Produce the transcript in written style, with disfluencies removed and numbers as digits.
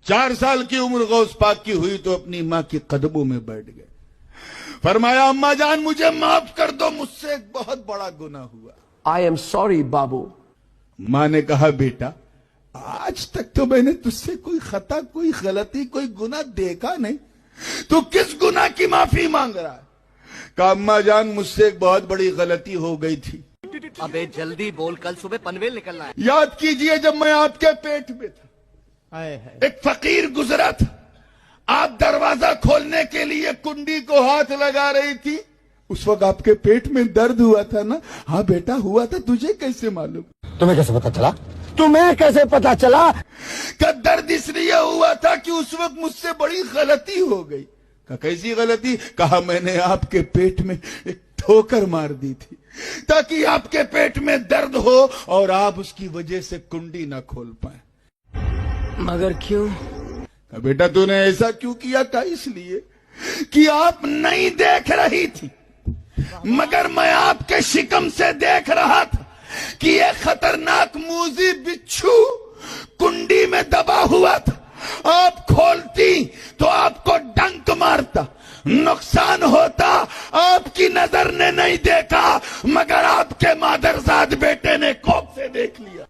4 साल की उम्र गौस पाक की हुई तो अपनी माँ के कदमों में बैठ गए। फरमाया अम्मा जान मुझे माफ कर दो, मुझसे एक बहुत बड़ा गुनाह हुआ। I am sorry, बाबू। माँ ने कहा बेटा आज तक तो मैंने तुझसे कोई खता, कोई गलती, कोई गुनाह देखा नहीं, तू किस गुनाह की माफी मांग रहा है? कहा अम्मा जान मुझसे एक बहुत बड़ी गलती हो गई थी। अबे जल्दी बोल, कल सुबह पनवेल निकलना है। याद कीजिए जब मैं आपके पेट में था, एक फकीर गुजरा था, आप दरवाजा खोलने के लिए कुंडी को हाथ लगा रही थी, उस वक्त आपके पेट में दर्द हुआ था ना? हाँ बेटा हुआ था, तुझे कैसे मालूम? तुम्हें कैसे पता चला? तुम्हें कैसे पता चला? का दर्द इसलिए हुआ था कि उस वक्त मुझसे बड़ी गलती हो गई। का कैसी गलती? कहा मैंने आपके पेट में एक ठोकर मार दी थी ताकि आपके पेट में दर्द हो और आप उसकी वजह से कुंडी ना खोल पाए। मगर क्यों? का बेटा तूने ऐसा क्यों किया? था इसलिए कि आप नहीं देख रही थी, मगर मैं आपके शिकम से देख रहा था कि ये खतरनाक मूजी बिच्छू कुंडी में दबा हुआ था। आप खोलती तो आपको डंक मारता, नुकसान होता। आपकी नजर ने नहीं देखा, मगर आपके मादरजाद बेटे ने कोख से देख लिया।